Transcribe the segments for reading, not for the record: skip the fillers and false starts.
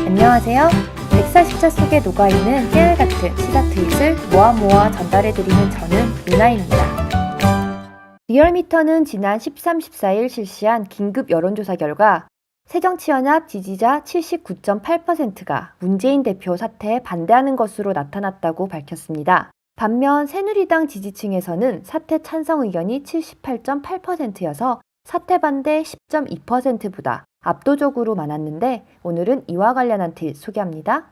안녕하세요. 140자 속에 녹아있는 깨알같은 시사 트윗을 모아 전달해드리는 저는 유나입니다. 리얼미터는 지난 13, 14일 실시한 긴급 여론조사 결과 새정치연합 지지자 79.8%가 문재인 대표 사퇴에 반대하는 것으로 나타났다고 밝혔습니다. 반면 새누리당 지지층에서는 사퇴 찬성 의견이 78.8%여서 사퇴 반대 10.2%보다 압도적으로 많았는데 오늘은 이와 관련한 트윗 소개합니다.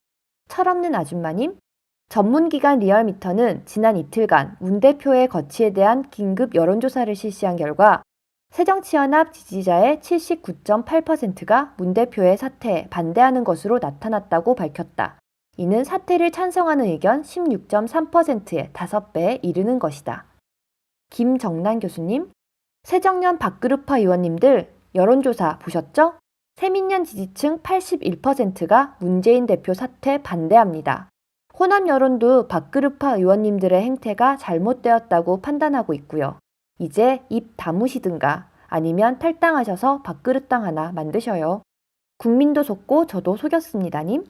철없는 아줌마님, 전문기관 리얼미터는 지난 이틀간 문 대표의 거취에 대한 긴급 여론조사를 실시한 결과 새정치연합 지지자의 79.8%가 문 대표의 사퇴에 반대하는 것으로 나타났다고 밝혔다. 이는 사퇴를 찬성하는 의견 16.3%의 5배에 이르는 것이다. 김정란 교수님, 새정연 박그룹파 의원님들 여론조사 보셨죠? 새민련 지지층 81%가 문재인 대표 사퇴 반대합니다. 호남 여론도 박그룹파 의원님들의 행태가 잘못되었다고 판단하고 있고요. 이제 입 다무시든가 아니면 탈당하셔서 밥그릇당 하나 만드셔요. 국민도 속고 저도 속였습니다님.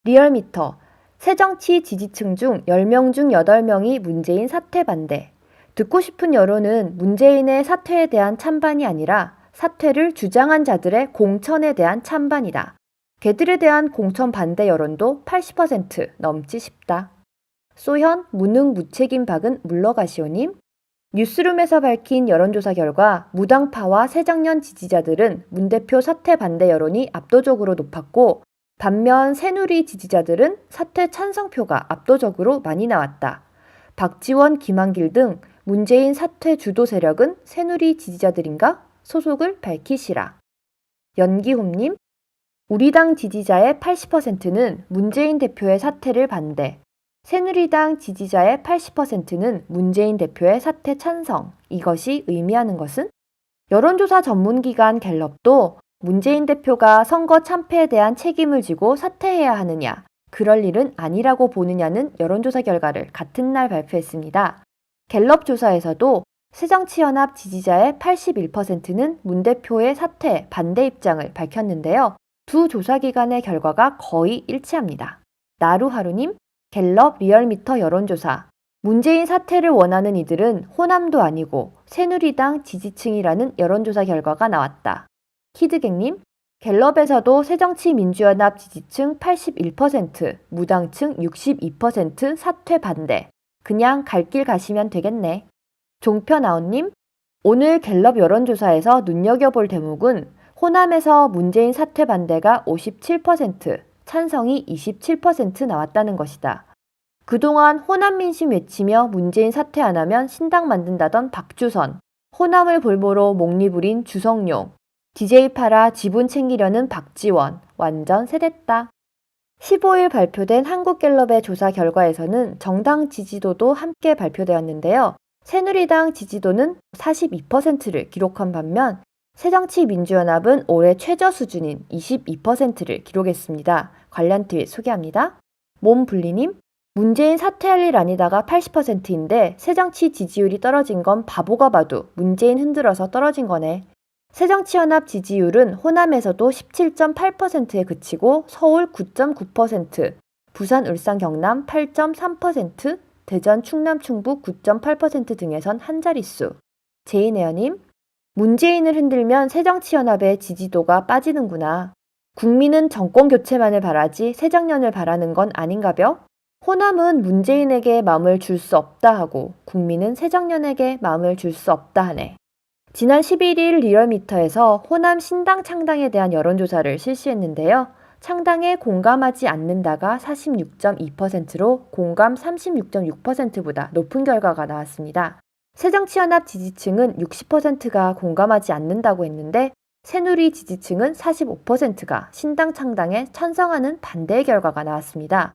리얼미터, 새정치 지지층 중 10명 중 8명이 문재인 사퇴 반대. 듣고 싶은 여론은 문재인의 사퇴에 대한 찬반이 아니라 사퇴를 주장한 자들의 공천에 대한 찬반이다. 개들에 대한 공천 반대 여론도 80% 넘지 싶다. 소현, 무능, 무책임 박은 물러가시오님. 뉴스룸에서 밝힌 여론조사 결과 무당파와 새정연 지지자들은 문 대표 사퇴 반대 여론이 압도적으로 높았고 반면 새누리 지지자들은 사퇴 찬성표가 압도적으로 많이 나왔다. 박지원, 김한길 등 문재인 사퇴 주도 세력은 새누리 지지자들인가? 소속을 밝히시라. 연기홈님, 우리 당 지지자의 80%는 문재인 대표의 사퇴를 반대, 새누리당 지지자의 80%는 문재인 대표의 사퇴 찬성. 이것이 의미하는 것은? 여론조사 전문기관 갤럽도 문재인 대표가 선거 참패에 대한 책임을 지고 사퇴해야 하느냐, 그럴 일은 아니라고 보느냐는 여론조사 결과를 같은 날 발표했습니다. 갤럽 조사에서도 새정치연합 지지자의 81%는 문 대표의 사퇴 반대 입장을 밝혔는데요. 두 조사기관의 결과가 거의 일치합니다. 나루하루님, 갤럽 리얼미터 여론조사. 문재인 사퇴를 원하는 이들은 호남도 아니고 새누리당 지지층이라는 여론조사 결과가 나왔다. 키드갱님, 갤럽에서도 새정치민주연합 지지층 81%, 무당층 62% 사퇴 반대. 그냥 갈 길 가시면 되겠네. 종편아웃님, 오늘 갤럽 여론조사에서 눈여겨볼 대목은 호남에서 문재인 사퇴 반대가 57%, 찬성이 27% 나왔다는 것이다. 그동안 호남 민심 외치며 문재인 사퇴 안 하면 신당 만든다던 박주선, 호남을 볼모로 목리 부린 주성용, DJ 팔아 지분 챙기려는 박지원, 완전 세댔다. 15일 발표된 한국갤럽의 조사 결과에서는 정당 지지도도 함께 발표되었는데요. 새누리당 지지도는 42%를 기록한 반면 새정치민주연합은 올해 최저 수준인 22%를 기록했습니다. 관련 트윗 소개합니다. 몸분리님, 문재인 사퇴할 일 아니다가 80%인데 새정치 지지율이 떨어진 건 바보가 봐도 문재인 흔들어서 떨어진 거네. 새정치연합 지지율은 호남에서도 17.8%에 그치고 서울 9.9%, 부산, 울산, 경남 8.3%, 대전, 충남, 충북 9.8% 등에선 한 자릿수. 제인에어님, 문재인을 흔들면 새정치연합의 지지도가 빠지는구나. 국민은 정권 교체만을 바라지 새정연을 바라는 건 아닌가벼? 호남은 문재인에게 마음을 줄 수 없다 하고 국민은 새정연에게 마음을 줄 수 없다 하네. 지난 11일 리얼미터에서 호남 신당 창당에 대한 여론조사를 실시했는데요. 창당에 공감하지 않는다가 46.2%로 공감 36.6%보다 높은 결과가 나왔습니다. 새정치연합 지지층은 60%가 공감하지 않는다고 했는데 새누리 지지층은 45%가 신당 창당에 찬성하는 반대의 결과가 나왔습니다.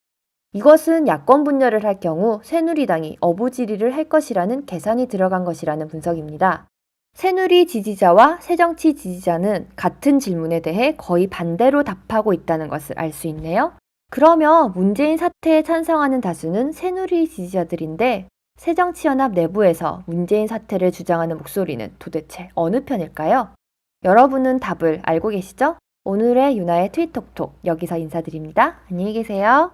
이것은 야권 분열을 할 경우 새누리당이 어부지리를 할 것이라는 계산이 들어간 것이라는 분석입니다. 새누리 지지자와 새정치 지지자는 같은 질문에 대해 거의 반대로 답하고 있다는 것을 알 수 있네요. 그러면 문재인 사퇴에 찬성하는 다수는 새누리 지지자들인데 새정치연합 내부에서 문재인 사퇴를 주장하는 목소리는 도대체 어느 편일까요? 여러분은 답을 알고 계시죠? 오늘의 유나의 트윗톡톡 여기서 인사드립니다. 안녕히 계세요.